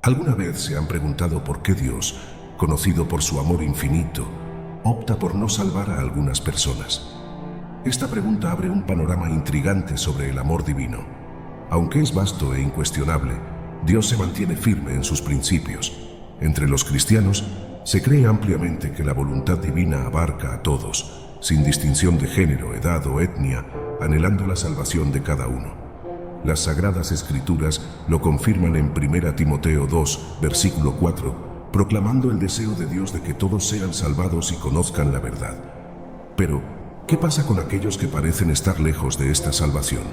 ¿Alguna vez se han preguntado por qué Dios, conocido por su amor infinito, opta por no salvar a algunas personas? Esta pregunta abre un panorama intrigante sobre el amor divino. Aunque es vasto e incuestionable, Dios se mantiene firme en sus principios. Entre los cristianos, se cree ampliamente que la voluntad divina abarca a todos, sin distinción de género, edad o etnia, anhelando la salvación de cada uno. Las Sagradas Escrituras lo confirman en 1 Timoteo 2, versículo 4, proclamando el deseo de Dios de que todos sean salvados y conozcan la verdad. Pero, ¿qué pasa con aquellos que parecen estar lejos de esta salvación?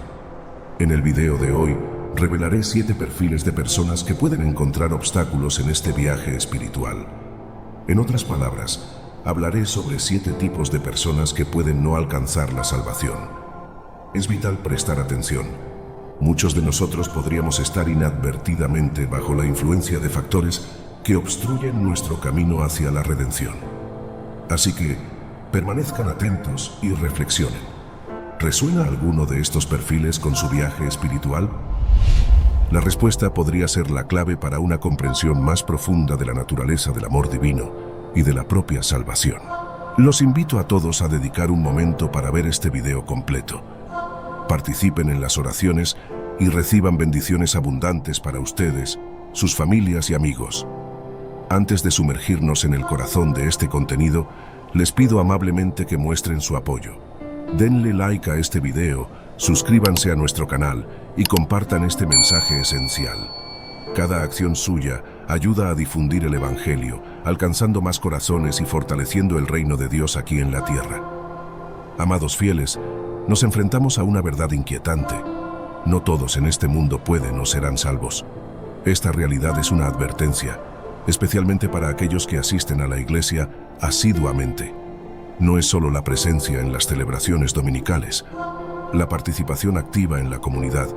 En el video de hoy, revelaré 7 perfiles de personas que pueden encontrar obstáculos en este viaje espiritual. En otras palabras, hablaré sobre 7 tipos de personas que pueden no alcanzar la salvación. Es vital prestar atención. Muchos de nosotros podríamos estar inadvertidamente bajo la influencia de factores que obstruyen nuestro camino hacia la redención. Así que, permanezcan atentos y reflexionen. ¿Resuena alguno de estos perfiles con su viaje espiritual? La respuesta podría ser la clave para una comprensión más profunda de la naturaleza del amor divino y de la propia salvación. Los invito a todos a dedicar un momento para ver este video completo. Participen en las oraciones y reciban bendiciones abundantes para ustedes, sus familias y amigos. Antes de sumergirnos en el corazón de este contenido, les pido amablemente que muestren su apoyo. Denle like a este video, suscríbanse a nuestro canal y compartan este mensaje esencial. Cada acción suya ayuda a difundir el Evangelio, alcanzando más corazones y fortaleciendo el reino de Dios aquí en la tierra. Amados fieles, nos enfrentamos a una verdad inquietante. No todos en este mundo pueden o serán salvos. Esta realidad es una advertencia, especialmente para aquellos que asisten a la iglesia asiduamente. No es solo la presencia en las celebraciones dominicales, la participación activa en la comunidad,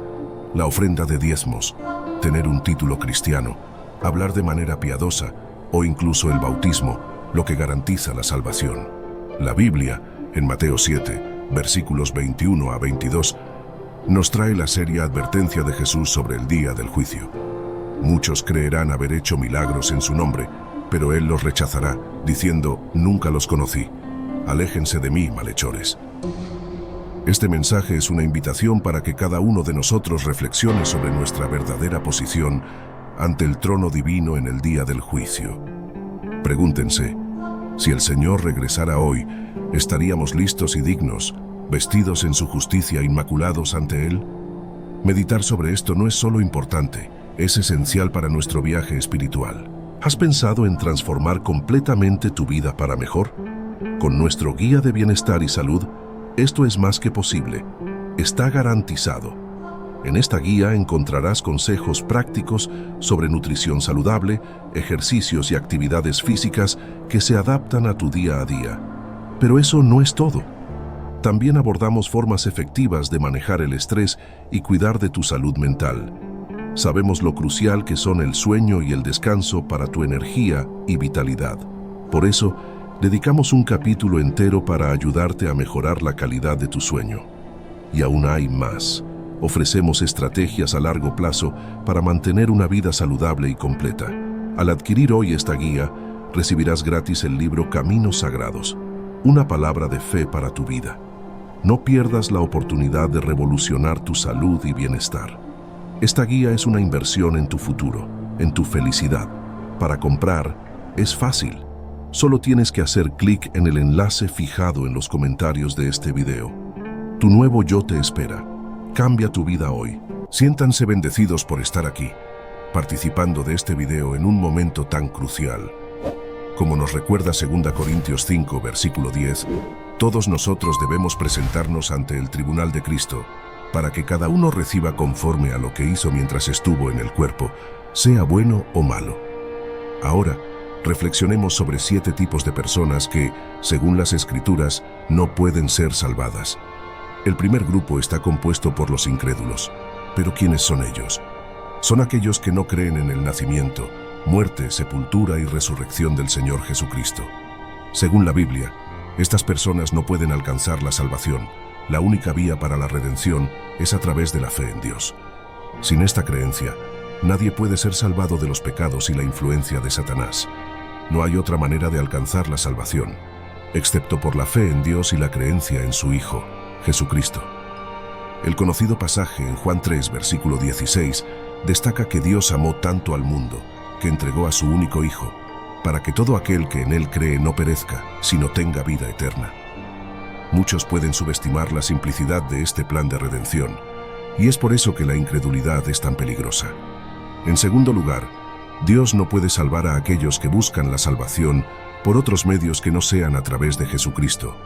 la ofrenda de diezmos, tener un título cristiano, hablar de manera piadosa o incluso el bautismo, lo que garantiza la salvación. La Biblia, en Mateo 7, versículos 21 a 22, nos trae la seria advertencia de Jesús sobre el día del juicio. Muchos creerán haber hecho milagros en su nombre, pero Él los rechazará, diciendo, «Nunca los conocí. Aléjense de mí, malhechores». Este mensaje es una invitación para que cada uno de nosotros reflexione sobre nuestra verdadera posición ante el trono divino en el día del juicio. Pregúntense, si el Señor regresara hoy, ¿estaríamos listos y dignos, vestidos en su justicia, inmaculados ante Él? Meditar sobre esto no es solo importante, es esencial para nuestro viaje espiritual. ¿Has pensado en transformar completamente tu vida para mejor? Con nuestro guía de bienestar y salud, esto es más que posible. Está garantizado. En esta guía encontrarás consejos prácticos sobre nutrición saludable, ejercicios y actividades físicas que se adaptan a tu día a día. Pero eso no es todo. También abordamos formas efectivas de manejar el estrés y cuidar de tu salud mental. Sabemos lo crucial que son el sueño y el descanso para tu energía y vitalidad. Por eso, dedicamos un capítulo entero para ayudarte a mejorar la calidad de tu sueño. Y aún hay más. Ofrecemos estrategias a largo plazo para mantener una vida saludable y completa. Al adquirir hoy esta guía, recibirás gratis el libro Caminos Sagrados, una palabra de fe para tu vida. No pierdas la oportunidad de revolucionar tu salud y bienestar. Esta guía es una inversión en tu futuro, en tu felicidad. Para comprar, es fácil. Solo tienes que hacer clic en el enlace fijado en los comentarios de este video. Tu nuevo yo te espera. Cambia tu vida hoy. Siéntanse bendecidos por estar aquí, participando de este video en un momento tan crucial. Como nos recuerda 2 Corintios 5, versículo 10, todos nosotros debemos presentarnos ante el tribunal de Cristo, para que cada uno reciba conforme a lo que hizo mientras estuvo en el cuerpo, sea bueno o malo. Ahora, reflexionemos sobre 7 tipos de personas que, según las Escrituras, no pueden ser salvadas. El primer grupo está compuesto por los incrédulos. ¿Pero quiénes son ellos? Son aquellos que no creen en el nacimiento, muerte, sepultura y resurrección del Señor Jesucristo. Según la Biblia, estas personas no pueden alcanzar la salvación. La única vía para la redención es a través de la fe en Dios. Sin esta creencia, Nadie puede ser salvado de los pecados y la influencia de Satanás. No hay otra manera de alcanzar la salvación, excepto por la fe en Dios y la creencia en su Hijo, Jesucristo. El conocido pasaje en Juan 3, versículo 16, destaca que Dios amó tanto al mundo, que entregó a su único Hijo, para que todo aquel que en Él cree no perezca, sino tenga vida eterna. Muchos pueden subestimar la simplicidad de este plan de redención, y es por eso que la incredulidad es tan peligrosa. En segundo lugar, Dios no puede salvar a aquellos que buscan la salvación por otros medios que no sean a través de Jesucristo.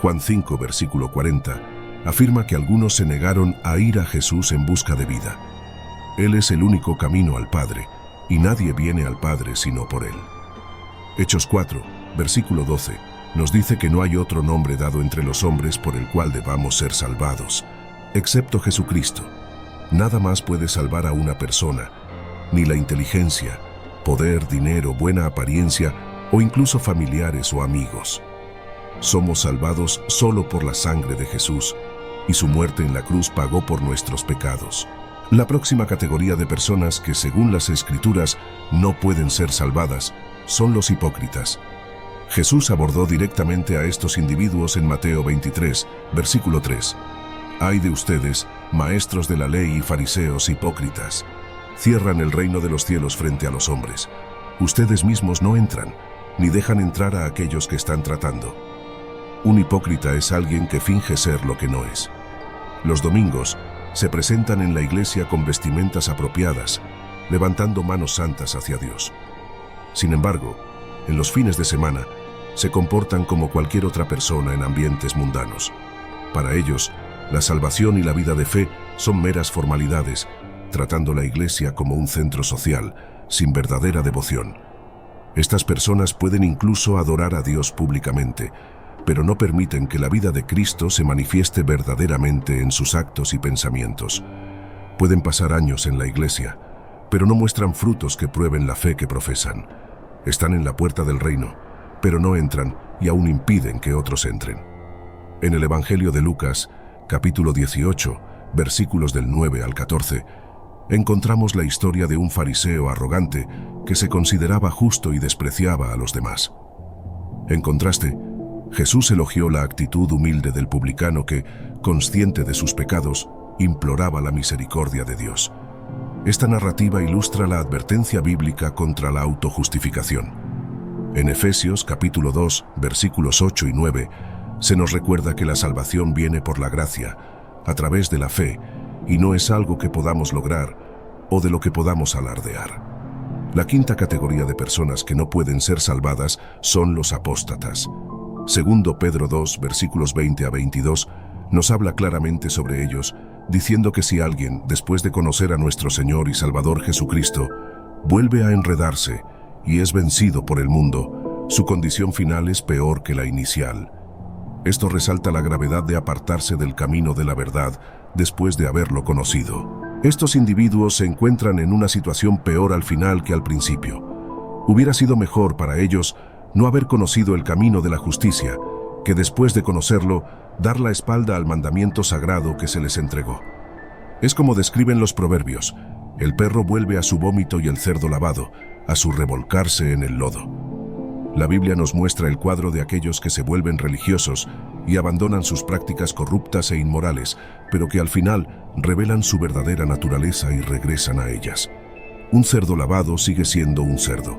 Juan 5, versículo 40, afirma que algunos se negaron a ir a Jesús en busca de vida. Él es el único camino al Padre, y nadie viene al Padre sino por Él. Hechos 4, versículo 12, nos dice que no hay otro nombre dado entre los hombres por el cual debamos ser salvados, excepto Jesucristo. Nada más puede salvar a una persona, ni la inteligencia, poder, dinero, buena apariencia o incluso familiares o amigos. Somos salvados solo por la sangre de Jesús, y su muerte en la cruz pagó por nuestros pecados. La próxima categoría de personas que, según las Escrituras, no pueden ser salvadas son los hipócritas. Jesús abordó directamente a estos individuos en Mateo 23, versículo 3. «Ay de ustedes, maestros de la ley y fariseos hipócritas, cierran el reino de los cielos frente a los hombres. Ustedes mismos no entran, ni dejan entrar a aquellos que están tratando». Un hipócrita es alguien que finge ser lo que no es. Los domingos se presentan en la iglesia con vestimentas apropiadas, levantando manos santas hacia Dios. Sin embargo, en los fines de semana, se comportan como cualquier otra persona en ambientes mundanos. Para ellos, la salvación y la vida de fe son meras formalidades, tratando la iglesia como un centro social, sin verdadera devoción. Estas personas pueden incluso adorar a Dios públicamente, pero no permiten que la vida de Cristo se manifieste verdaderamente en sus actos y pensamientos. Pueden pasar años en la iglesia, pero no muestran frutos que prueben la fe que profesan. Están en la puerta del reino, pero no entran y aún impiden que otros entren. En el Evangelio de Lucas, capítulo 18, versículos del 9 al 14, encontramos la historia de un fariseo arrogante que se consideraba justo y despreciaba a los demás. En contraste, Jesús elogió la actitud humilde del publicano que, consciente de sus pecados, imploraba la misericordia de Dios. Esta narrativa ilustra la advertencia bíblica contra la autojustificación. En Efesios capítulo 2, versículos 8 y 9, se nos recuerda que la salvación viene por la gracia, a través de la fe, y no es algo que podamos lograr o de lo que podamos alardear. La quinta categoría de personas que no pueden ser salvadas son los apóstatas. Segundo Pedro 2, versículos 20 a 22, nos habla claramente sobre ellos, diciendo que si alguien, después de conocer a nuestro Señor y Salvador Jesucristo, vuelve a enredarse y es vencido por el mundo, su condición final es peor que la inicial. Esto resalta la gravedad de apartarse del camino de la verdad después de haberlo conocido. Estos individuos se encuentran en una situación peor al final que al principio. Hubiera sido mejor para ellos no haber conocido el camino de la justicia, que después de conocerlo, dar la espalda al mandamiento sagrado que se les entregó. Es como describen los proverbios: el perro vuelve a su vómito y el cerdo lavado, a su revolcarse en el lodo. La Biblia nos muestra el cuadro de aquellos que se vuelven religiosos y abandonan sus prácticas corruptas e inmorales, pero que al final revelan su verdadera naturaleza y regresan a ellas. Un cerdo lavado sigue siendo un cerdo.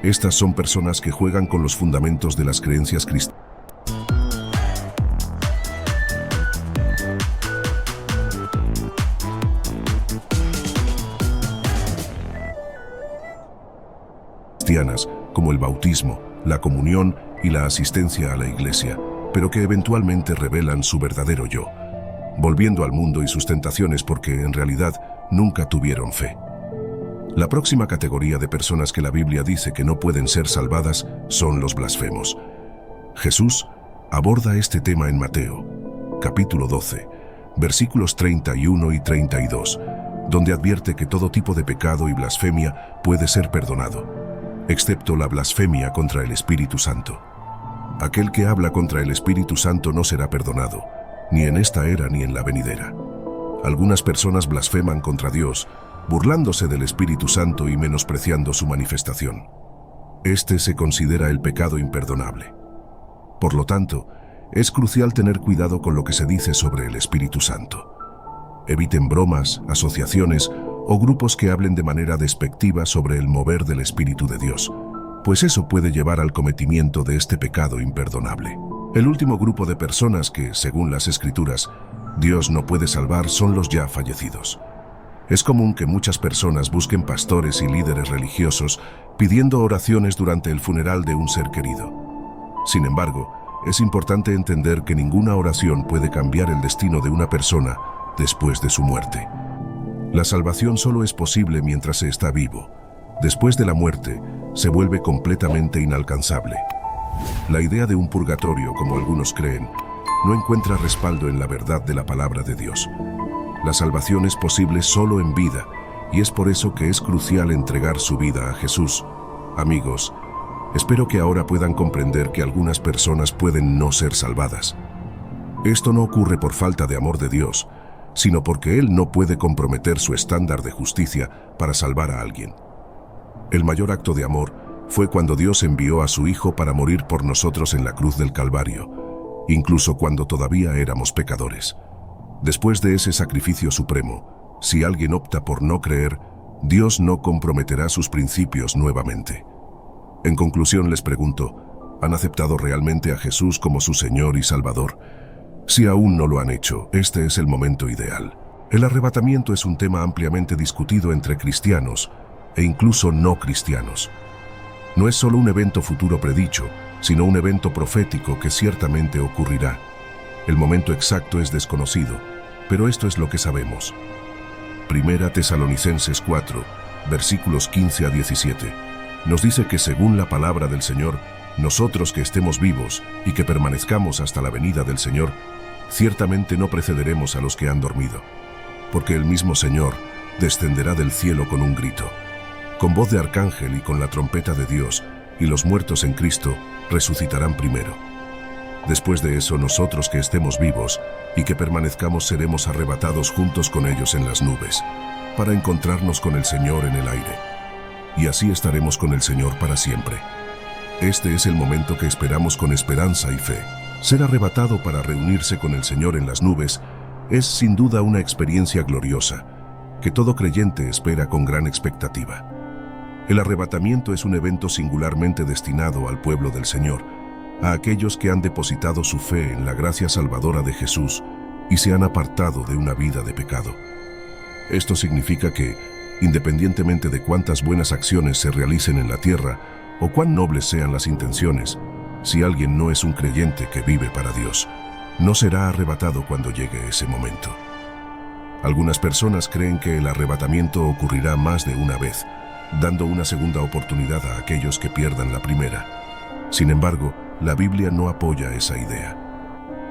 Estas son personas que juegan con los fundamentos de las creencias cristianas. Como el bautismo, la comunión y la asistencia a la iglesia, pero que eventualmente revelan su verdadero yo, volviendo al mundo y sus tentaciones porque en realidad nunca tuvieron fe. La próxima categoría de personas que la Biblia dice que no pueden ser salvadas son los blasfemos. Jesús aborda este tema en Mateo, capítulo 12, versículos 31 y 32, donde advierte que todo tipo de pecado y blasfemia puede ser perdonado, excepto la blasfemia contra el Espíritu Santo. Aquel que habla contra el Espíritu Santo no será perdonado, ni en esta era ni en la venidera. Algunas personas blasfeman contra Dios, burlándose del Espíritu Santo y menospreciando su manifestación. Este se considera el pecado imperdonable. Por lo tanto, es crucial tener cuidado con lo que se dice sobre el Espíritu Santo. Eviten bromas, asociaciones o grupos que hablen de manera despectiva sobre el mover del Espíritu de Dios, pues eso puede llevar al cometimiento de este pecado imperdonable. El último grupo de personas que, según las Escrituras, Dios no puede salvar son los ya fallecidos. Es común que muchas personas busquen pastores y líderes religiosos pidiendo oraciones durante el funeral de un ser querido. Sin embargo, es importante entender que ninguna oración puede cambiar el destino de una persona después de su muerte. La salvación solo es posible mientras se está vivo. Después de la muerte, se vuelve completamente inalcanzable. La idea de un purgatorio, como algunos creen, no encuentra respaldo en la verdad de la palabra de Dios. La salvación es posible solo en vida, y es por eso que es crucial entregar su vida a Jesús. Amigos, espero que ahora puedan comprender que algunas personas pueden no ser salvadas. Esto no ocurre por falta de amor de Dios, sino porque Él no puede comprometer su estándar de justicia para salvar a alguien. El mayor acto de amor fue cuando Dios envió a su Hijo para morir por nosotros en la cruz del Calvario, incluso cuando todavía éramos pecadores. Después de ese sacrificio supremo, si alguien opta por no creer, Dios no comprometerá sus principios nuevamente. En conclusión, les pregunto, ¿han aceptado realmente a Jesús como su Señor y Salvador? Si aún no lo han hecho, este es el momento ideal. El arrebatamiento es un tema ampliamente discutido entre cristianos e incluso no cristianos. No es solo un evento futuro predicho, sino un evento profético que ciertamente ocurrirá. El momento exacto es desconocido, pero esto es lo que sabemos. Primera Tesalonicenses 4, versículos 15 a 17, nos dice que según la palabra del Señor, nosotros que estemos vivos y que permanezcamos hasta la venida del Señor, ciertamente no precederemos a los que han dormido, porque el mismo Señor descenderá del cielo con un grito, con voz de arcángel y con la trompeta de Dios, y los muertos en Cristo resucitarán primero. Después de eso, nosotros que estemos vivos y que permanezcamos seremos arrebatados juntos con ellos en las nubes, para encontrarnos con el Señor en el aire. Y así estaremos con el Señor para siempre. Este es el momento que esperamos con esperanza y fe. Ser arrebatado para reunirse con el Señor en las nubes es sin duda una experiencia gloriosa, que todo creyente espera con gran expectativa. El arrebatamiento es un evento singularmente destinado al pueblo del Señor, a aquellos que han depositado su fe en la gracia salvadora de Jesús y se han apartado de una vida de pecado. Esto significa que, independientemente de cuántas buenas acciones se realicen en la tierra o cuán nobles sean las intenciones, si alguien no es un creyente que vive para Dios, no será arrebatado cuando llegue ese momento. Algunas personas creen que el arrebatamiento ocurrirá más de una vez, dando una segunda oportunidad a aquellos que pierdan la primera. Sin embargo, la Biblia no apoya esa idea.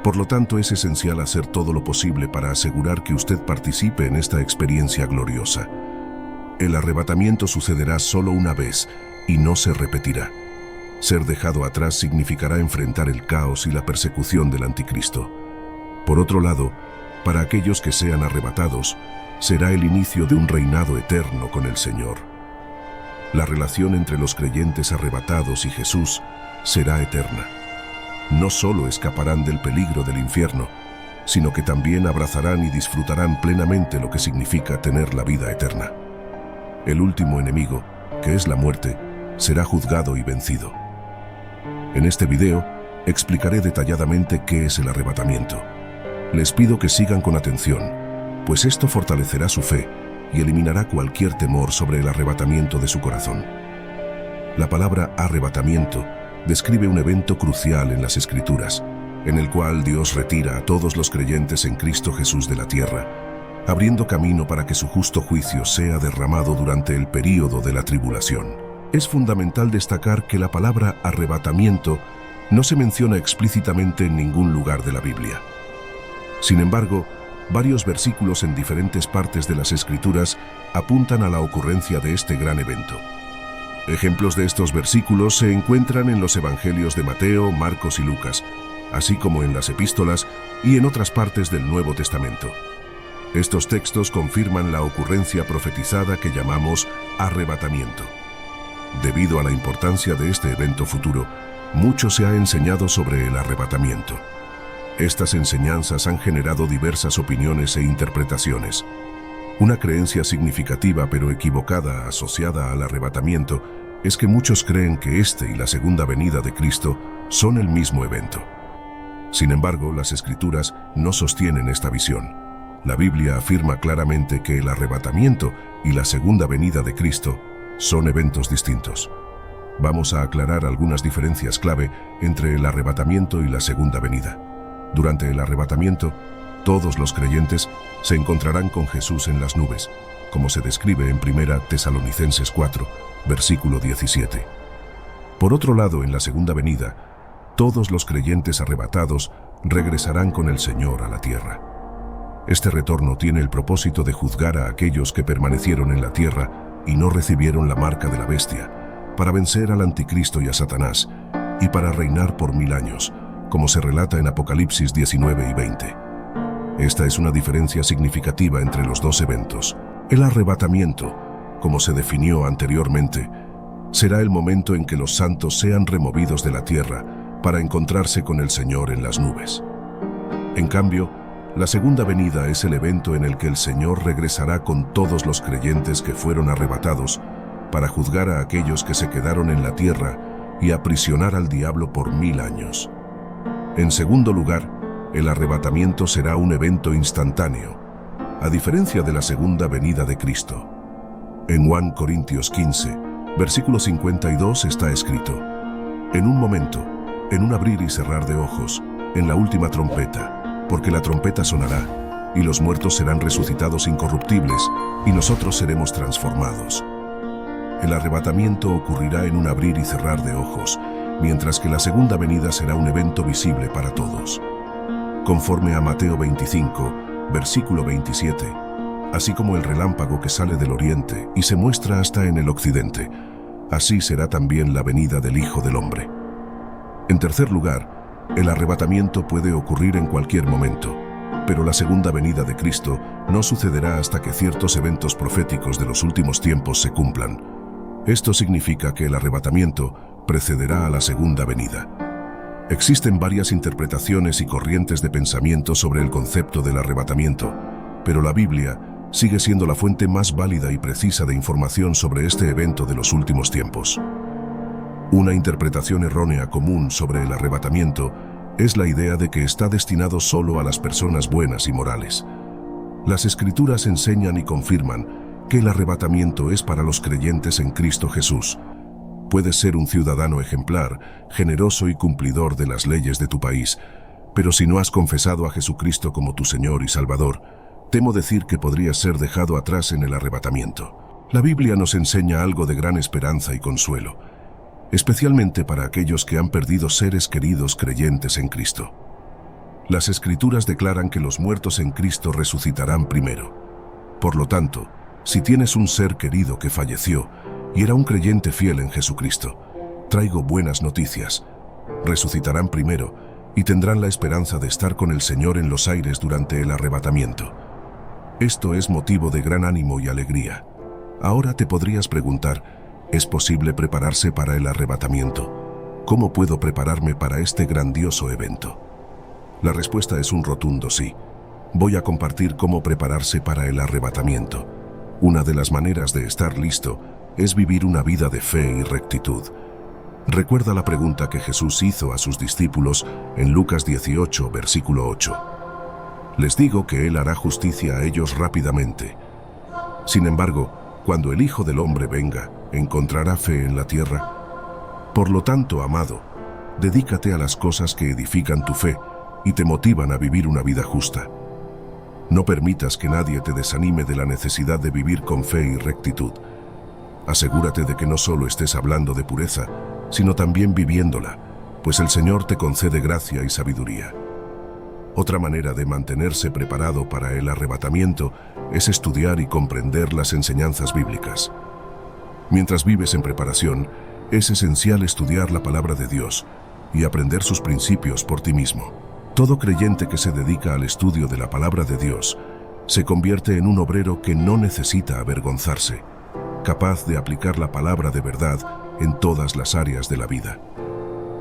Por lo tanto, es esencial hacer todo lo posible para asegurar que usted participe en esta experiencia gloriosa. El arrebatamiento sucederá solo una vez y no se repetirá. Ser dejado atrás significará enfrentar el caos y la persecución del anticristo. Por otro lado, para aquellos que sean arrebatados, será el inicio de un reinado eterno con el Señor. La relación entre los creyentes arrebatados y Jesús será eterna. No solo escaparán del peligro del infierno, sino que también abrazarán y disfrutarán plenamente lo que significa tener la vida eterna. El último enemigo, que es la muerte, será juzgado y vencido. En este video, explicaré detalladamente qué es el arrebatamiento. Les pido que sigan con atención, pues esto fortalecerá su fe y eliminará cualquier temor sobre el arrebatamiento de su corazón. La palabra arrebatamiento describe un evento crucial en las Escrituras, en el cual Dios retira a todos los creyentes en Cristo Jesús de la tierra, abriendo camino para que su justo juicio sea derramado durante el período de la tribulación. Es fundamental destacar que la palabra arrebatamiento no se menciona explícitamente en ningún lugar de la Biblia. Sin embargo, varios versículos en diferentes partes de las Escrituras apuntan a la ocurrencia de este gran evento. Ejemplos de estos versículos se encuentran en los Evangelios de Mateo, Marcos y Lucas, así como en las epístolas y en otras partes del Nuevo Testamento. Estos textos confirman la ocurrencia profetizada que llamamos arrebatamiento. Debido a la importancia de este evento futuro, mucho se ha enseñado sobre el arrebatamiento. Estas enseñanzas han generado diversas opiniones e interpretaciones. Una creencia significativa pero equivocada asociada al arrebatamiento es que muchos creen que este y la segunda venida de Cristo son el mismo evento. Sin embargo, las Escrituras no sostienen esta visión. La Biblia afirma claramente que el arrebatamiento y la segunda venida de Cristo son eventos distintos. Vamos a aclarar algunas diferencias clave entre el arrebatamiento y la segunda venida. Durante el arrebatamiento, todos los creyentes se encontrarán con Jesús en las nubes, como se describe en 1 Tesalonicenses 4, versículo 17. Por otro lado, en la segunda venida, todos los creyentes arrebatados regresarán con el Señor a la tierra. Este retorno tiene el propósito de juzgar a aquellos que permanecieron en la tierra y no recibieron la marca de la bestia, para vencer al anticristo y a Satanás, y para reinar por 1000 años, como se relata en Apocalipsis 19 y 20. Esta es una diferencia significativa entre los dos eventos. El arrebatamiento, como se definió anteriormente, será el momento en que los santos sean removidos de la tierra para encontrarse con el Señor en las nubes. En cambio, la segunda venida es el evento en el que el Señor regresará con todos los creyentes que fueron arrebatados para juzgar a aquellos que se quedaron en la tierra y aprisionar al diablo por 1000 años. En segundo lugar, el arrebatamiento será un evento instantáneo, a diferencia de la segunda venida de Cristo. En 1 Corintios 15, versículo 52 está escrito: en un momento, en un abrir y cerrar de ojos, en la última trompeta, porque la trompeta sonará, y los muertos serán resucitados incorruptibles, y nosotros seremos transformados. El arrebatamiento ocurrirá en un abrir y cerrar de ojos, mientras que la segunda venida será un evento visible para todos. Conforme a Mateo 25, versículo 27, así como el relámpago que sale del oriente y se muestra hasta en el occidente, así será también la venida del Hijo del Hombre. En tercer lugar, el arrebatamiento puede ocurrir en cualquier momento, pero la segunda venida de Cristo no sucederá hasta que ciertos eventos proféticos de los últimos tiempos se cumplan. Esto significa que el arrebatamiento precederá a la segunda venida. Existen varias interpretaciones y corrientes de pensamiento sobre el concepto del arrebatamiento, pero la Biblia sigue siendo la fuente más válida y precisa de información sobre este evento de los últimos tiempos. Una interpretación errónea común sobre el arrebatamiento es la idea de que está destinado solo a las personas buenas y morales. Las Escrituras enseñan y confirman que el arrebatamiento es para los creyentes en Cristo Jesús. Puedes ser un ciudadano ejemplar, generoso y cumplidor de las leyes de tu país, pero si no has confesado a Jesucristo como tu Señor y Salvador, temo decir que podrías ser dejado atrás en el arrebatamiento. La Biblia nos enseña algo de gran esperanza y consuelo, especialmente para aquellos que han perdido seres queridos creyentes en Cristo. Las Escrituras declaran que los muertos en Cristo resucitarán primero. Por lo tanto, si tienes un ser querido que falleció y era un creyente fiel en Jesucristo, traigo buenas noticias. Resucitarán primero y tendrán la esperanza de estar con el Señor en los aires durante el arrebatamiento. Esto es motivo de gran ánimo y alegría. Ahora te podrías preguntar, ¿es posible prepararse para el arrebatamiento? ¿Cómo puedo prepararme para este grandioso evento? La respuesta es un rotundo sí. Voy a compartir cómo prepararse para el arrebatamiento. Una de las maneras de estar listo es vivir una vida de fe y rectitud. Recuerda la pregunta que Jesús hizo a sus discípulos en Lucas 18, versículo 8. Les digo que Él hará justicia a ellos rápidamente. Sin embargo, cuando el Hijo del Hombre venga, ¿encontrará fe en la tierra? Por lo tanto, amado, dedícate a las cosas que edifican tu fe y te motivan a vivir una vida justa. No permitas que nadie te desanime de la necesidad de vivir con fe y rectitud. Asegúrate de que no solo estés hablando de pureza, sino también viviéndola, pues el Señor te concede gracia y sabiduría. Otra manera de mantenerse preparado para el arrebatamiento es estudiar y comprender las enseñanzas bíblicas. Mientras vives en preparación, es esencial estudiar la palabra de Dios y aprender sus principios por ti mismo. Todo creyente que se dedica al estudio de la palabra de Dios se convierte en un obrero que no necesita avergonzarse, capaz de aplicar la palabra de verdad en todas las áreas de la vida.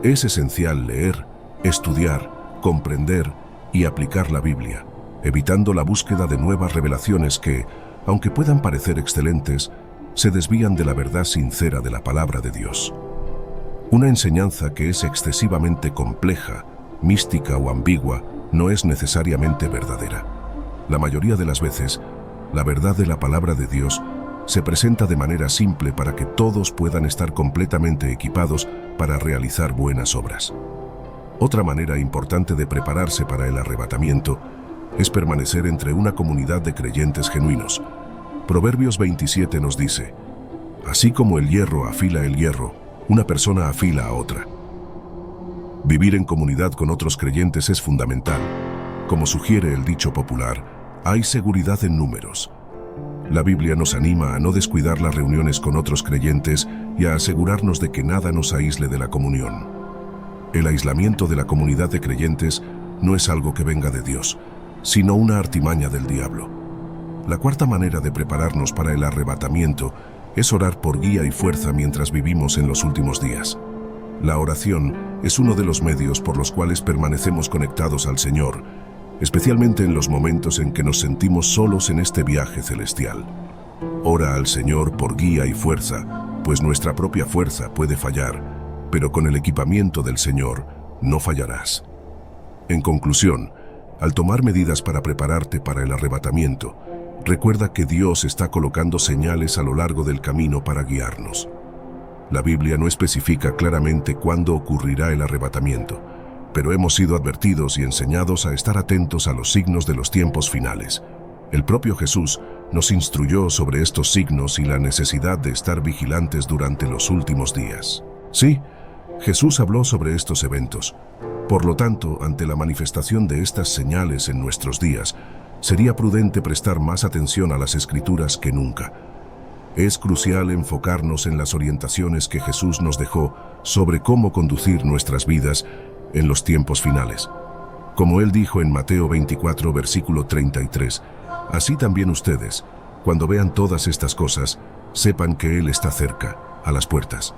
Es esencial leer, estudiar, comprender y aplicar la Biblia, evitando la búsqueda de nuevas revelaciones que, aunque puedan parecer excelentes, se desvían de la verdad sincera de la palabra de Dios. Una enseñanza que es excesivamente compleja, mística o ambigua no es necesariamente verdadera. La mayoría de las veces, la verdad de la palabra de Dios se presenta de manera simple para que todos puedan estar completamente equipados para realizar buenas obras. Otra manera importante de prepararse para el arrebatamiento es permanecer entre una comunidad de creyentes genuinos. Proverbios 27 nos dice: así como el hierro afila el hierro, una persona afila a otra. Vivir en comunidad con otros creyentes es fundamental. Como sugiere el dicho popular, hay seguridad en números. La Biblia nos anima a no descuidar las reuniones con otros creyentes y a asegurarnos de que nada nos aísle de la comunión. El aislamiento de la comunidad de creyentes no es algo que venga de Dios, sino una artimaña del diablo. La cuarta manera de prepararnos para el arrebatamiento es orar por guía y fuerza mientras vivimos en los últimos días. La oración es uno de los medios por los cuales permanecemos conectados al Señor, especialmente en los momentos en que nos sentimos solos en este viaje celestial. Ora al Señor por guía y fuerza, pues nuestra propia fuerza puede fallar, pero con el equipamiento del Señor no fallarás. En conclusión, al tomar medidas para prepararte para el arrebatamiento, recuerda que Dios está colocando señales a lo largo del camino para guiarnos. La Biblia no especifica claramente cuándo ocurrirá el arrebatamiento, pero hemos sido advertidos y enseñados a estar atentos a los signos de los tiempos finales. El propio Jesús nos instruyó sobre estos signos y la necesidad de estar vigilantes durante los últimos días. Sí, Jesús habló sobre estos eventos. Por lo tanto, ante la manifestación de estas señales en nuestros días, sería prudente prestar más atención a las Escrituras que nunca. Es crucial enfocarnos en las orientaciones que Jesús nos dejó sobre cómo conducir nuestras vidas en los tiempos finales. Como Él dijo en Mateo 24, versículo 33, así también ustedes, cuando vean todas estas cosas, sepan que Él está cerca, a las puertas.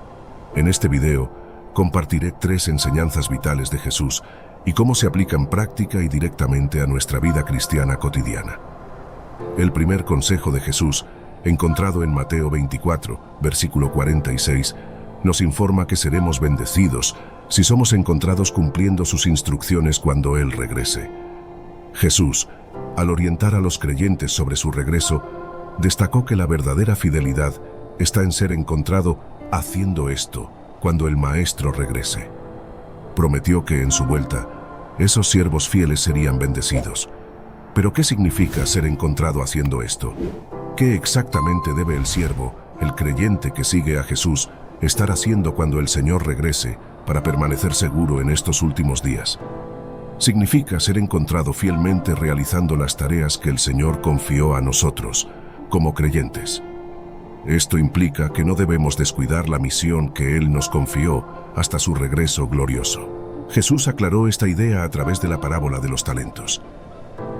En este video, compartiré 3 enseñanzas vitales de Jesús y cómo se aplican práctica y directamente a nuestra vida cristiana cotidiana. El primer consejo de Jesús, encontrado en Mateo 24, versículo 46, nos informa que seremos bendecidos si somos encontrados cumpliendo sus instrucciones cuando Él regrese. Jesús, al orientar a los creyentes sobre su regreso, destacó que la verdadera fidelidad está en ser encontrado haciendo esto cuando el Maestro regrese. Prometió que en su vuelta, esos siervos fieles serían bendecidos. ¿Pero qué significa ser encontrado haciendo esto? ¿Qué exactamente debe el siervo, el creyente que sigue a Jesús, estar haciendo cuando el Señor regrese para permanecer seguro en estos últimos días? Significa ser encontrado fielmente realizando las tareas que el Señor confió a nosotros, como creyentes. Esto implica que no debemos descuidar la misión que Él nos confió hasta su regreso glorioso. Jesús aclaró esta idea a través de la parábola de los talentos.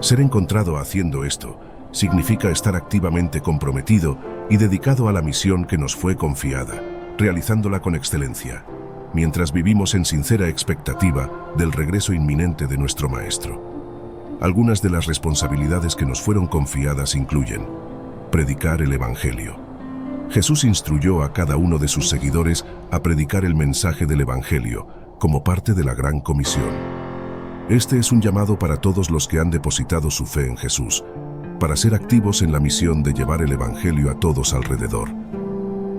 Ser encontrado haciendo esto significa estar activamente comprometido y dedicado a la misión que nos fue confiada, realizándola con excelencia, mientras vivimos en sincera expectativa del regreso inminente de nuestro Maestro. Algunas de las responsabilidades que nos fueron confiadas incluyen predicar el Evangelio. Jesús instruyó a cada uno de sus seguidores a predicar el mensaje del Evangelio como parte de la Gran Comisión. Este es un llamado para todos los que han depositado su fe en Jesús, para ser activos en la misión de llevar el Evangelio a todos alrededor.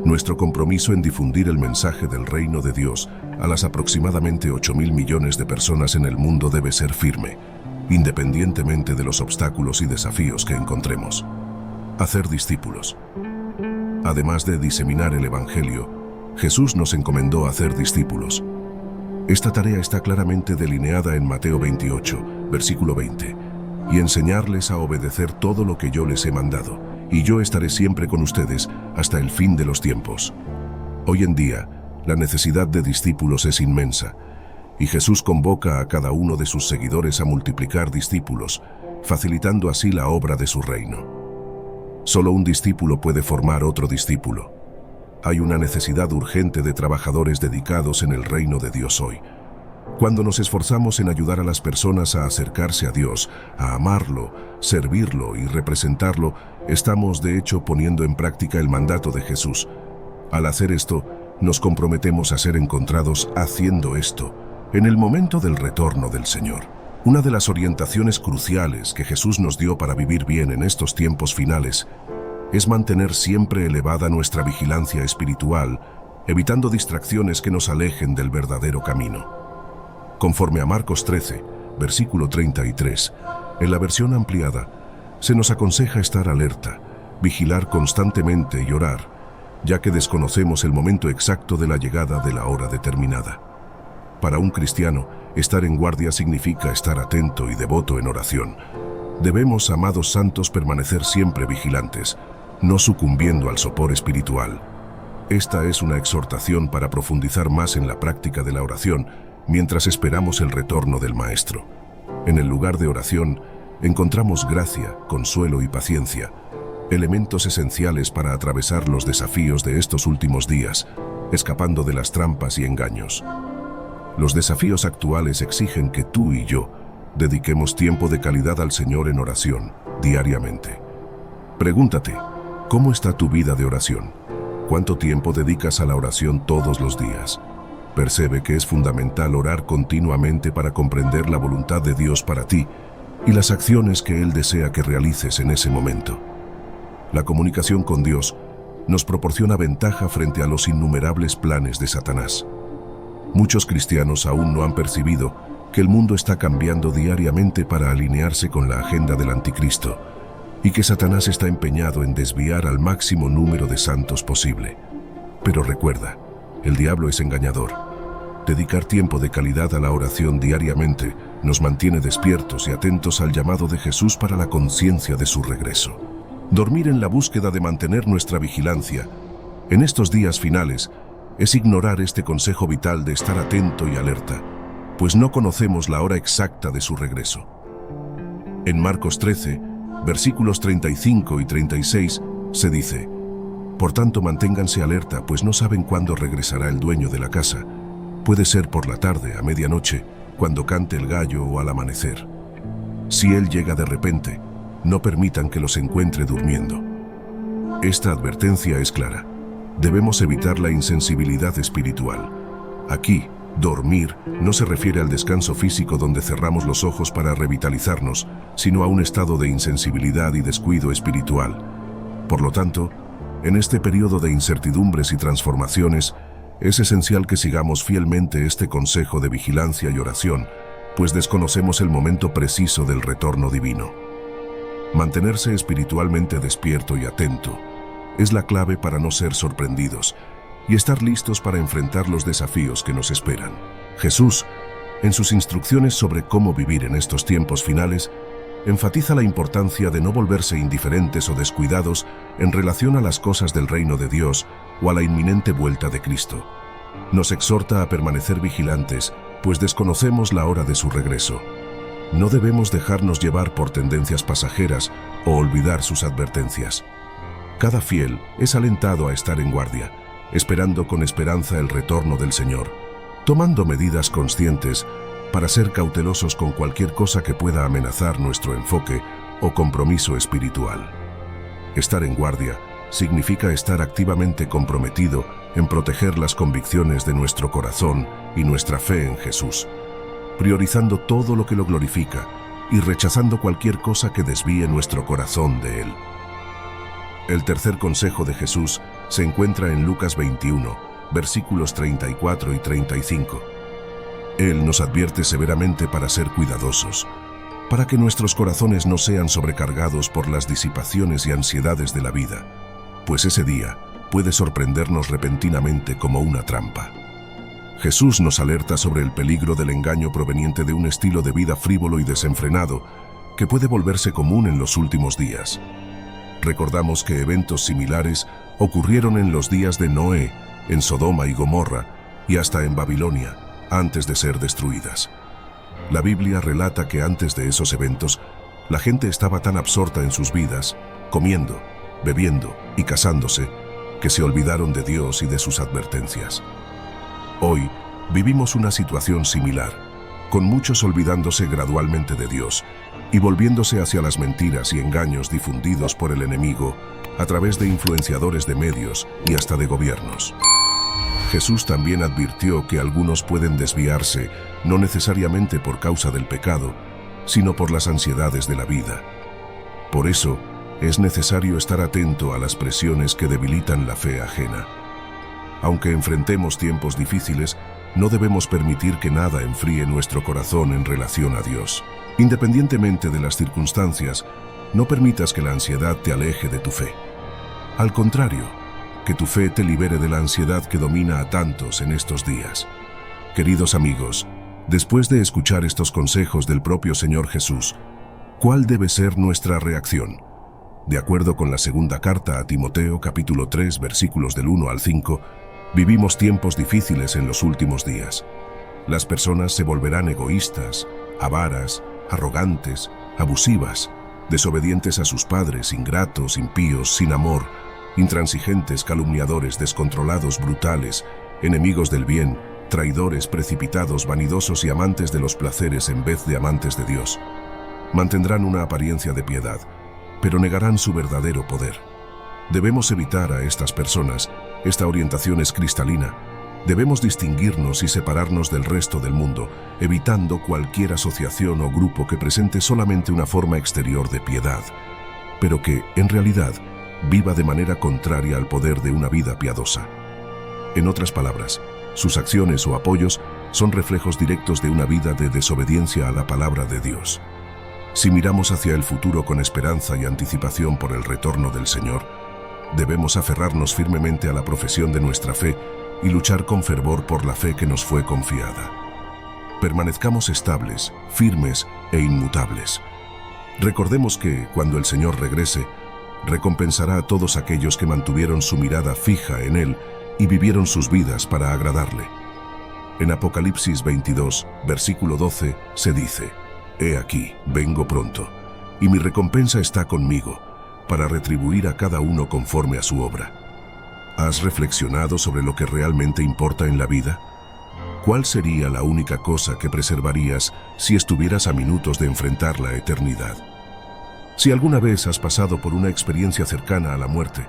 Nuestro compromiso en difundir el mensaje del reino de Dios a las aproximadamente 8.000 millones de personas en el mundo debe ser firme, independientemente de los obstáculos y desafíos que encontremos. Hacer discípulos. Además de diseminar el Evangelio, Jesús nos encomendó hacer discípulos. Esta tarea está claramente delineada en Mateo 28, versículo 20, y enseñarles a obedecer todo lo que yo les he mandado, y yo estaré siempre con ustedes hasta el fin de los tiempos. Hoy en día, la necesidad de discípulos es inmensa, y Jesús convoca a cada uno de sus seguidores a multiplicar discípulos, facilitando así la obra de su reino. Solo un discípulo puede formar otro discípulo. Hay una necesidad urgente de trabajadores dedicados en el reino de Dios hoy. Cuando nos esforzamos en ayudar a las personas a acercarse a Dios, a amarlo, servirlo y representarlo, estamos de hecho poniendo en práctica el mandato de Jesús. Al hacer esto, nos comprometemos a ser encontrados haciendo esto en el momento del retorno del Señor. Una de las orientaciones cruciales que Jesús nos dio para vivir bien en estos tiempos finales es mantener siempre elevada nuestra vigilancia espiritual, evitando distracciones que nos alejen del verdadero camino. Conforme a Marcos 13, versículo 33, en la versión ampliada, se nos aconseja estar alerta, vigilar constantemente y orar, ya que desconocemos el momento exacto de la llegada de la hora determinada. Para un cristiano, estar en guardia significa estar atento y devoto en oración. Debemos, amados santos, permanecer siempre vigilantes, no sucumbiendo al sopor espiritual. Esta es una exhortación para profundizar más en la práctica de la oración mientras esperamos el retorno del Maestro. En el lugar de oración encontramos gracia, consuelo y paciencia, elementos esenciales para atravesar los desafíos de estos últimos días, escapando de las trampas y engaños. Los desafíos actuales exigen que tú y yo dediquemos tiempo de calidad al Señor en oración, diariamente. Pregúntate, ¿cómo está tu vida de oración? ¿Cuánto tiempo dedicas a la oración todos los días? Percibe que es fundamental orar continuamente para comprender la voluntad de Dios para ti y las acciones que Él desea que realices en ese momento. La comunicación con Dios nos proporciona ventaja frente a los innumerables planes de Satanás. Muchos cristianos aún no han percibido que el mundo está cambiando diariamente para alinearse con la agenda del anticristo y que Satanás está empeñado en desviar al máximo número de santos posible. Pero recuerda, el diablo es engañador. Dedicar tiempo de calidad a la oración diariamente nos mantiene despiertos y atentos al llamado de Jesús para la conciencia de su regreso. Dormir en la búsqueda de mantener nuestra vigilancia en estos días finales es ignorar este consejo vital de estar atento y alerta, pues no conocemos la hora exacta de su regreso. En Marcos 13, versículos 35 y 36, se dice: «Por tanto, manténganse alerta, pues no saben cuándo regresará el dueño de la casa. Puede ser por la tarde, a medianoche, cuando cante el gallo o al amanecer. Si él llega de repente, no permitan que los encuentre durmiendo». Esta advertencia es clara. Debemos evitar la insensibilidad espiritual. Aquí, dormir no se refiere al descanso físico donde cerramos los ojos para revitalizarnos, sino a un estado de insensibilidad y descuido espiritual. Por lo tanto, en este periodo de incertidumbres y transformaciones, es esencial que sigamos fielmente este consejo de vigilancia y oración, pues desconocemos el momento preciso del retorno divino. Mantenerse espiritualmente despierto y atento es la clave para no ser sorprendidos y estar listos para enfrentar los desafíos que nos esperan. Jesús, en sus instrucciones sobre cómo vivir en estos tiempos finales, enfatiza la importancia de no volverse indiferentes o descuidados en relación a las cosas del reino de Dios o a la inminente vuelta de Cristo. Nos exhorta a permanecer vigilantes, pues desconocemos la hora de su regreso. No debemos dejarnos llevar por tendencias pasajeras o olvidar sus advertencias. Cada fiel es alentado a estar en guardia, esperando con esperanza el retorno del Señor, tomando medidas conscientes para ser cautelosos con cualquier cosa que pueda amenazar nuestro enfoque o compromiso espiritual. Estar en guardia significa estar activamente comprometido en proteger las convicciones de nuestro corazón y nuestra fe en Jesús, priorizando todo lo que lo glorifica y rechazando cualquier cosa que desvíe nuestro corazón de Él. El tercer consejo de Jesús se encuentra en Lucas 21, versículos 34 y 35. Él nos advierte severamente para ser cuidadosos, para que nuestros corazones no sean sobrecargados por las disipaciones y ansiedades de la vida, pues ese día puede sorprendernos repentinamente como una trampa. Jesús nos alerta sobre el peligro del engaño proveniente de un estilo de vida frívolo y desenfrenado que puede volverse común en los últimos días. Recordamos que eventos similares ocurrieron en los días de Noé, en Sodoma y Gomorra, y hasta en Babilonia, antes de ser destruidas. La Biblia relata que antes de esos eventos, La gente estaba tan absorta en sus vidas, comiendo, bebiendo y casándose, que se olvidaron de Dios y de sus advertencias. Hoy vivimos una situación similar, con muchos olvidándose gradualmente de Dios y volviéndose hacia las mentiras y engaños difundidos por el enemigo a través de influenciadores de medios y hasta de gobiernos. Jesús también advirtió que algunos pueden desviarse, no necesariamente por causa del pecado, sino por las ansiedades de la vida. Por eso, es necesario estar atento a las presiones que debilitan la fe ajena. Aunque enfrentemos tiempos difíciles, no debemos permitir que nada enfríe nuestro corazón en relación a Dios. Independientemente de las circunstancias, no permitas que la ansiedad te aleje de tu fe. Al contrario, que tu fe te libere de la ansiedad que domina a tantos en estos días. Queridos amigos, después de escuchar estos consejos del propio Señor Jesús, ¿cuál debe ser nuestra reacción? De acuerdo con la segunda carta a Timoteo, capítulo 3, versículos del 1 al 5, vivimos tiempos difíciles en los últimos días. Las personas se volverán egoístas, avaras, arrogantes, abusivas, desobedientes a sus padres, ingratos, impíos, sin amor, intransigentes, calumniadores, descontrolados, brutales, enemigos del bien, traidores, precipitados, vanidosos y amantes de los placeres en vez de amantes de Dios. Mantendrán una apariencia de piedad, pero negarán su verdadero poder. Debemos evitar a estas personas. Esta orientación es cristalina. Debemos distinguirnos y separarnos del resto del mundo, evitando cualquier asociación o grupo que presente solamente una forma exterior de piedad, pero que, en realidad, viva de manera contraria al poder de una vida piadosa. En otras palabras, sus acciones o apoyos son reflejos directos de una vida de desobediencia a la palabra de Dios. Si miramos hacia el futuro con esperanza y anticipación por el retorno del Señor, debemos aferrarnos firmemente a la profesión de nuestra fe y luchar con fervor por la fe que nos fue confiada. Permanezcamos estables, firmes e inmutables. Recordemos que, cuando el Señor regrese, recompensará a todos aquellos que mantuvieron su mirada fija en Él y vivieron sus vidas para agradarle. En Apocalipsis 22, versículo 12, se dice: «He aquí, vengo pronto, y mi recompensa está conmigo, para retribuir a cada uno conforme a su obra». ¿Has reflexionado sobre lo que realmente importa en la vida? ¿Cuál sería la única cosa que preservarías si estuvieras a minutos de enfrentar la eternidad? Si alguna vez has pasado por una experiencia cercana a la muerte,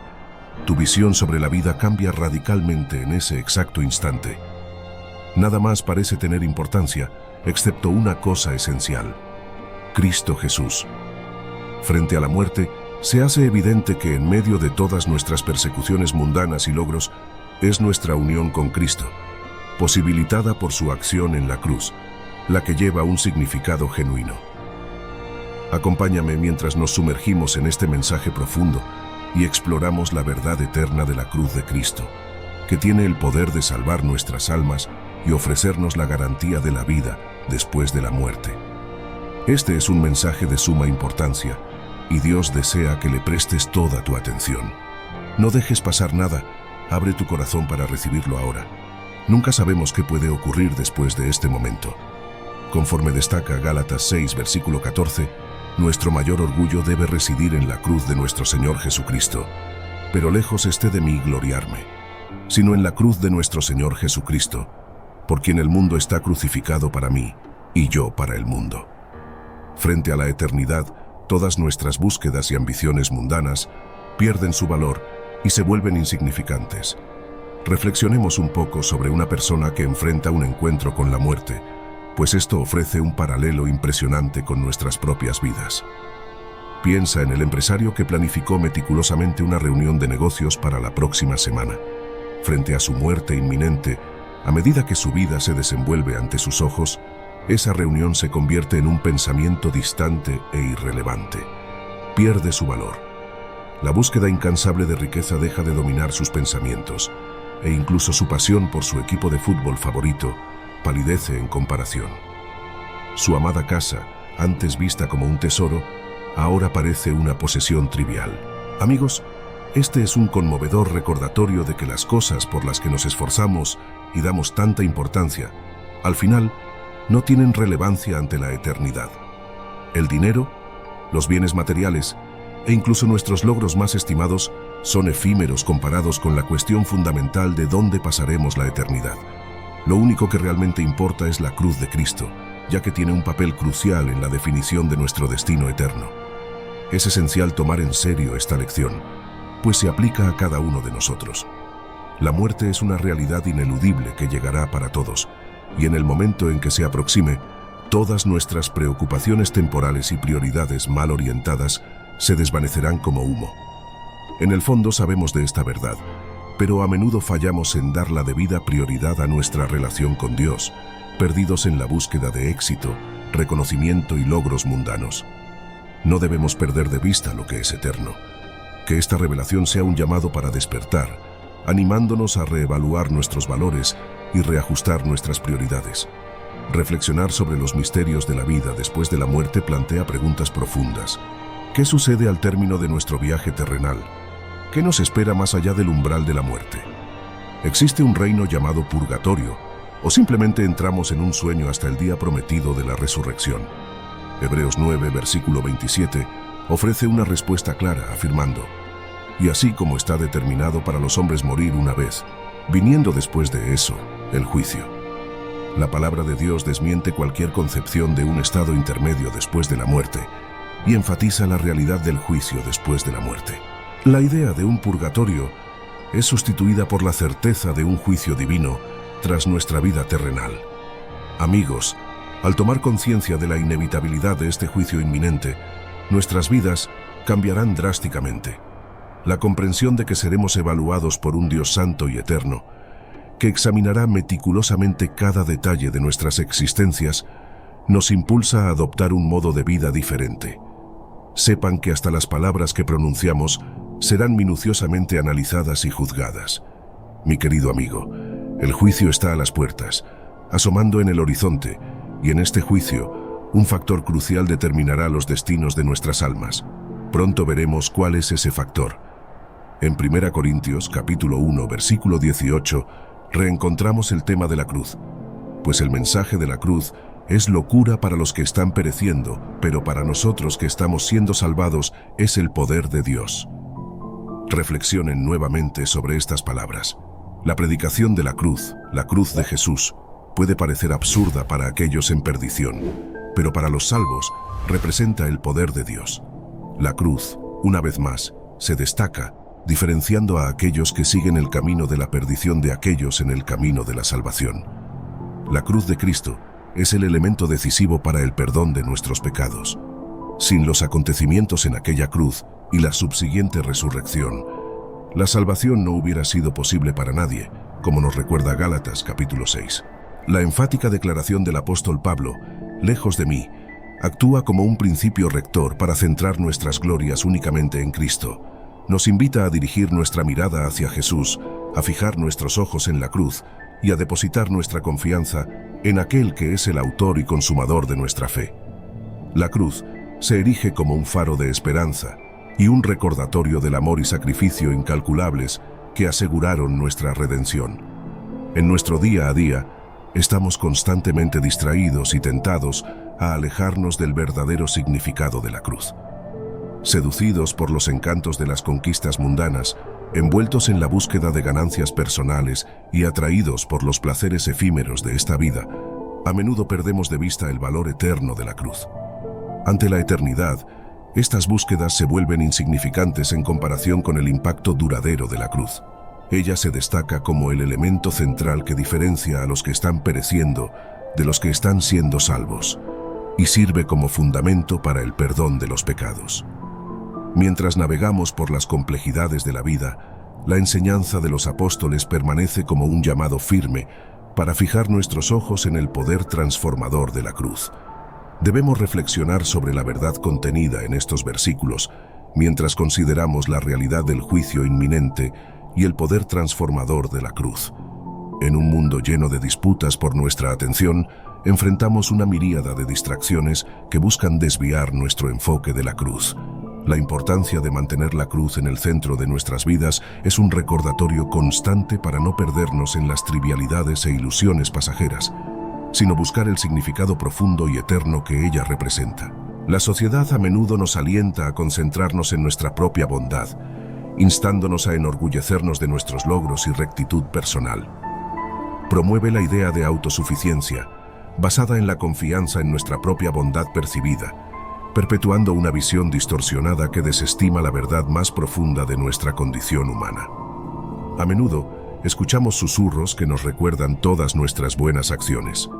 tu visión sobre la vida cambia radicalmente en ese exacto instante. Nada más parece tener importancia, excepto una cosa esencial: Cristo Jesús. Frente a la muerte, se hace evidente que en medio de todas nuestras persecuciones mundanas y logros, es nuestra unión con Cristo, posibilitada por su acción en la cruz, la que lleva un significado genuino. Acompáñame mientras nos sumergimos en este mensaje profundo y exploramos la verdad eterna de la cruz de Cristo, que tiene el poder de salvar nuestras almas y ofrecernos la garantía de la vida después de la muerte. Este es un mensaje de suma importancia, y Dios desea que le prestes toda tu atención. No dejes pasar nada, abre tu corazón para recibirlo ahora. Nunca sabemos qué puede ocurrir después de este momento. Conforme destaca Gálatas 6, versículo 14, nuestro mayor orgullo debe residir en la cruz de nuestro Señor Jesucristo, pero lejos esté de mí gloriarme, sino en la cruz de nuestro Señor Jesucristo, por quien el mundo está crucificado para mí y yo para el mundo. Frente a la eternidad, todas nuestras búsquedas y ambiciones mundanas pierden su valor y se vuelven insignificantes. Reflexionemos un poco sobre una persona que enfrenta un encuentro con la muerte, pues esto ofrece un paralelo impresionante con nuestras propias vidas. Piensa en el empresario que planificó meticulosamente una reunión de negocios para la próxima semana. Frente a su muerte inminente, a medida que su vida se desenvuelve ante sus ojos, esa reunión se convierte en un pensamiento distante e irrelevante. Pierde su valor. La búsqueda incansable de riqueza deja de dominar sus pensamientos, e incluso su pasión por su equipo de fútbol favorito palidece en comparación. Su amada casa, antes vista como un tesoro, ahora parece una posesión trivial. Amigos, este es un conmovedor recordatorio de que las cosas por las que nos esforzamos y damos tanta importancia, al final, no tienen relevancia ante la eternidad. El dinero, los bienes materiales e incluso nuestros logros más estimados son efímeros comparados con la cuestión fundamental de dónde pasaremos la eternidad. Lo único que realmente importa es la cruz de Cristo, ya que tiene un papel crucial en la definición de nuestro destino eterno. Es esencial tomar en serio esta lección, pues se aplica a cada uno de nosotros. La muerte es una realidad ineludible que llegará para todos, y en el momento en que se aproxime, todas nuestras preocupaciones temporales y prioridades mal orientadas se desvanecerán como humo. En el fondo sabemos de esta verdad, pero a menudo fallamos en dar la debida prioridad a nuestra relación con Dios, perdidos en la búsqueda de éxito, reconocimiento y logros mundanos. No debemos perder de vista lo que es eterno. Que esta revelación sea un llamado para despertar, animándonos a reevaluar nuestros valores y reajustar nuestras prioridades. Reflexionar sobre los misterios de la vida después de la muerte plantea preguntas profundas. ¿Qué sucede al término de nuestro viaje terrenal? ¿Qué nos espera más allá del umbral de la muerte? ¿Existe un reino llamado purgatorio? ¿O simplemente entramos en un sueño hasta el día prometido de la resurrección? Hebreos 9, versículo 27, ofrece una respuesta clara, afirmando: y así como está determinado para los hombres morir una vez, viniendo después de eso, el juicio. La palabra de Dios desmiente cualquier concepción de un estado intermedio después de la muerte y enfatiza la realidad del juicio después de la muerte. La idea de un purgatorio es sustituida por la certeza de un juicio divino tras nuestra vida terrenal. Amigos, al tomar conciencia de la inevitabilidad de este juicio inminente, nuestras vidas cambiarán drásticamente. La comprensión de que seremos evaluados por un Dios santo y eterno, que examinará meticulosamente cada detalle de nuestras existencias, nos impulsa a adoptar un modo de vida diferente. Sepan que hasta las palabras que pronunciamos serán minuciosamente analizadas y juzgadas. Mi querido amigo, el juicio está a las puertas, asomando en el horizonte, y en este juicio, un factor crucial determinará los destinos de nuestras almas. Pronto veremos cuál es ese factor. En 1 Corintios, capítulo 1, versículo 18, reencontramos el tema de la cruz, pues el mensaje de la cruz es locura para los que están pereciendo, pero para nosotros que estamos siendo salvados es el poder de Dios. Reflexionen nuevamente sobre estas palabras. La predicación de la cruz de Jesús, puede parecer absurda para aquellos en perdición, pero para los salvos representa el poder de Dios. La cruz, una vez más, se destaca, diferenciando a aquellos que siguen el camino de la perdición de aquellos en el camino de la salvación. La cruz de Cristo es el elemento decisivo para el perdón de nuestros pecados. Sin los acontecimientos en aquella cruz y la subsiguiente resurrección, la salvación no hubiera sido posible para nadie, como nos recuerda Gálatas capítulo 6. La enfática declaración del apóstol Pablo, lejos de mí, actúa como un principio rector para centrar nuestras glorias únicamente en Cristo. Nos invita a dirigir nuestra mirada hacia Jesús, a fijar nuestros ojos en la cruz y a depositar nuestra confianza en aquel que es el autor y consumador de nuestra fe. La cruz se erige como un faro de esperanza y un recordatorio del amor y sacrificio incalculables que aseguraron nuestra redención. En nuestro día a día, estamos constantemente distraídos y tentados a alejarnos del verdadero significado de la cruz. Seducidos por los encantos de las conquistas mundanas, envueltos en la búsqueda de ganancias personales y atraídos por los placeres efímeros de esta vida, a menudo perdemos de vista el valor eterno de la cruz. Ante la eternidad, estas búsquedas se vuelven insignificantes en comparación con el impacto duradero de la cruz. Ella se destaca como el elemento central que diferencia a los que están pereciendo de los que están siendo salvos, y sirve como fundamento para el perdón de los pecados. Mientras navegamos por las complejidades de la vida, la enseñanza de los apóstoles permanece como un llamado firme para fijar nuestros ojos en el poder transformador de la cruz. Debemos reflexionar sobre la verdad contenida en estos versículos mientras consideramos la realidad del juicio inminente y el poder transformador de la cruz. En un mundo lleno de disputas por nuestra atención, enfrentamos una miríada de distracciones que buscan desviar nuestro enfoque de la cruz. La importancia de mantener la cruz en el centro de nuestras vidas es un recordatorio constante para no perdernos en las trivialidades e ilusiones pasajeras, sino buscar el significado profundo y eterno que ella representa. La sociedad a menudo nos alienta a concentrarnos en nuestra propia bondad, instándonos a enorgullecernos de nuestros logros y rectitud personal. Promueve la idea de autosuficiencia, basada en la confianza en nuestra propia bondad percibida, perpetuando una visión distorsionada que desestima la verdad más profunda de nuestra condición humana. A menudo, escuchamos susurros que nos recuerdan todas nuestras buenas acciones.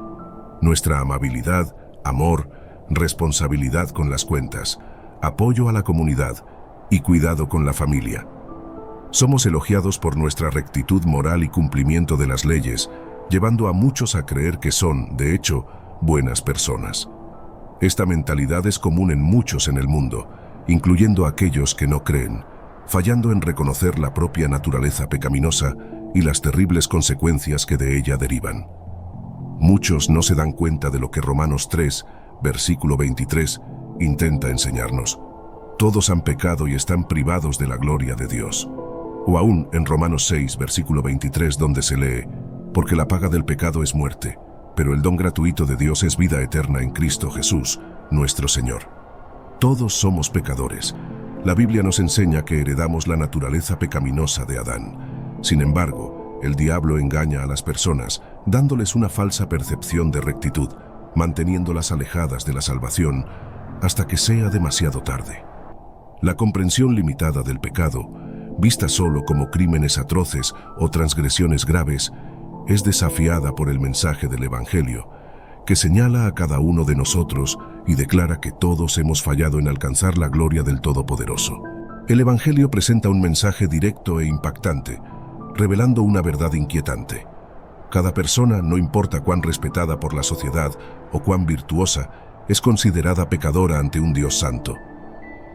Nuestra amabilidad, amor, responsabilidad con las cuentas, apoyo a la comunidad y cuidado con la familia. Somos elogiados por nuestra rectitud moral y cumplimiento de las leyes, llevando a muchos a creer que son, de hecho, buenas personas. Esta mentalidad es común en muchos en el mundo, incluyendo aquellos que no creen, fallando en reconocer la propia naturaleza pecaminosa y las terribles consecuencias que de ella derivan. Muchos no se dan cuenta de lo que Romanos 3, versículo 23, intenta enseñarnos. Todos han pecado y están privados de la gloria de Dios. O aún en Romanos 6, versículo 23, donde se lee, porque la paga del pecado es muerte, pero el don gratuito de Dios es vida eterna en Cristo Jesús, nuestro Señor. Todos somos pecadores. La Biblia nos enseña que heredamos la naturaleza pecaminosa de Adán. Sin embargo, el diablo engaña a las personas, dándoles una falsa percepción de rectitud, manteniéndolas alejadas de la salvación hasta que sea demasiado tarde. La comprensión limitada del pecado, vista solo como crímenes atroces o transgresiones graves, es desafiada por el mensaje del Evangelio, que señala a cada uno de nosotros y declara que todos hemos fallado en alcanzar la gloria del Todopoderoso. El Evangelio presenta un mensaje directo e impactante, revelando una verdad inquietante. Cada persona, no importa cuán respetada por la sociedad o cuán virtuosa, es considerada pecadora ante un Dios santo.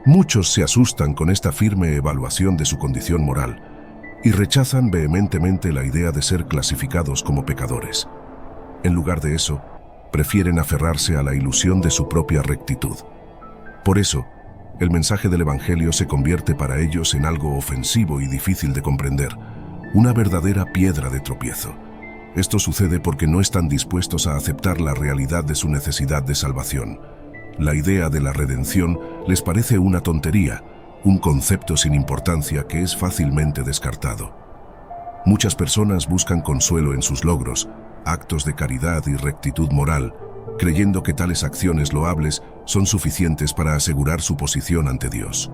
Muchos se asustan con esta firme evaluación de su condición moral y rechazan vehementemente la idea de ser clasificados como pecadores. En lugar de eso, prefieren aferrarse a la ilusión de su propia rectitud. Por eso, el mensaje del Evangelio se convierte para ellos en algo ofensivo y difícil de comprender, una verdadera piedra de tropiezo. Esto sucede porque no están dispuestos a aceptar la realidad de su necesidad de salvación. La idea de la redención les parece una tontería, un concepto sin importancia que es fácilmente descartado. Muchas personas buscan consuelo en sus logros, actos de caridad y rectitud moral, creyendo que tales acciones loables son suficientes para asegurar su posición ante Dios.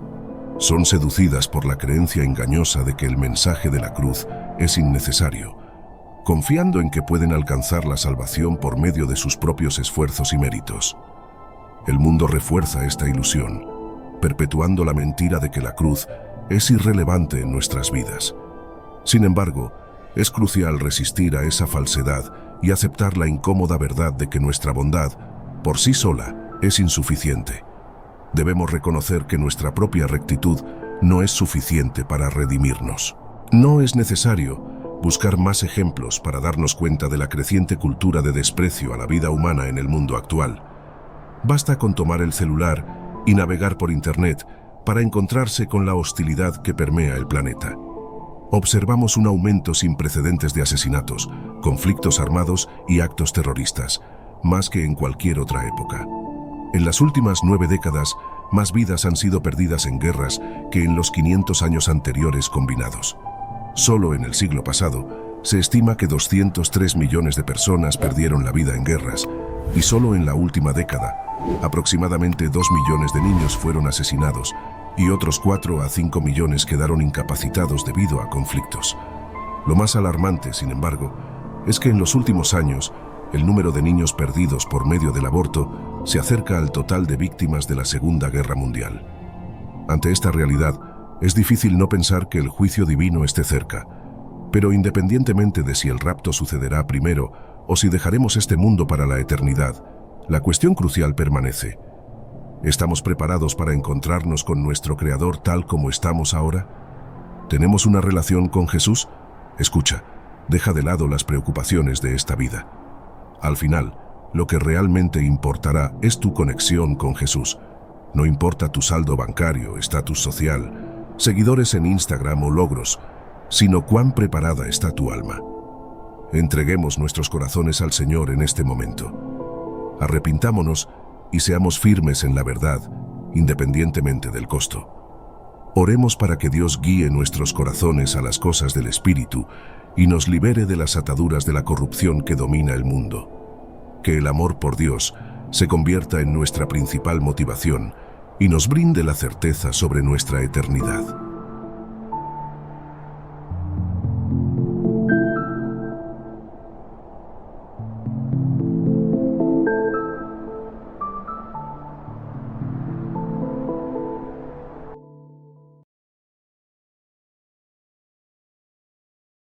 Son seducidas por la creencia engañosa de que el mensaje de la cruz es innecesario, confiando en que pueden alcanzar la salvación por medio de sus propios esfuerzos y méritos. El mundo refuerza esta ilusión, perpetuando la mentira de que la cruz es irrelevante en nuestras vidas. Sin embargo, es crucial resistir a esa falsedad y aceptar la incómoda verdad de que nuestra bondad, por sí sola, es insuficiente. Debemos reconocer que nuestra propia rectitud no es suficiente para redimirnos. No es necesario buscar más ejemplos para darnos cuenta de la creciente cultura de desprecio a la vida humana en el mundo actual. Basta con tomar el celular y navegar por Internet para encontrarse con la hostilidad que permea el planeta. Observamos un aumento sin precedentes de asesinatos, conflictos armados y actos terroristas, más que en cualquier otra época. En las últimas 9 décadas, más vidas han sido perdidas en guerras que en los 500 años anteriores combinados. Solo en el siglo pasado, se estima que 203 millones de personas perdieron la vida en guerras, y solo en la última década, aproximadamente 2 millones de niños fueron asesinados y otros 4 a 5 millones quedaron incapacitados debido a conflictos. Lo más alarmante, sin embargo, es que en los últimos años, el número de niños perdidos por medio del aborto se acerca al total de víctimas de la Segunda Guerra Mundial. Ante esta realidad, es difícil no pensar que el juicio divino esté cerca, pero independientemente de si el rapto sucederá primero o si dejaremos este mundo para la eternidad, la cuestión crucial permanece. ¿Estamos preparados para encontrarnos con nuestro Creador tal como estamos ahora? ¿Tenemos una relación con Jesús? Escucha, deja de lado las preocupaciones de esta vida. Al final, lo que realmente importará es tu conexión con Jesús. No importa tu saldo bancario, estatus social, seguidores en Instagram o logros, sino cuán preparada está tu alma. Entreguemos nuestros corazones al Señor en este momento. Arrepintámonos y seamos firmes en la verdad, independientemente del costo. Oremos para que Dios guíe nuestros corazones a las cosas del Espíritu y nos libere de las ataduras de la corrupción que domina el mundo. Que el amor por Dios se convierta en nuestra principal motivación y nos brinde la certeza sobre nuestra eternidad.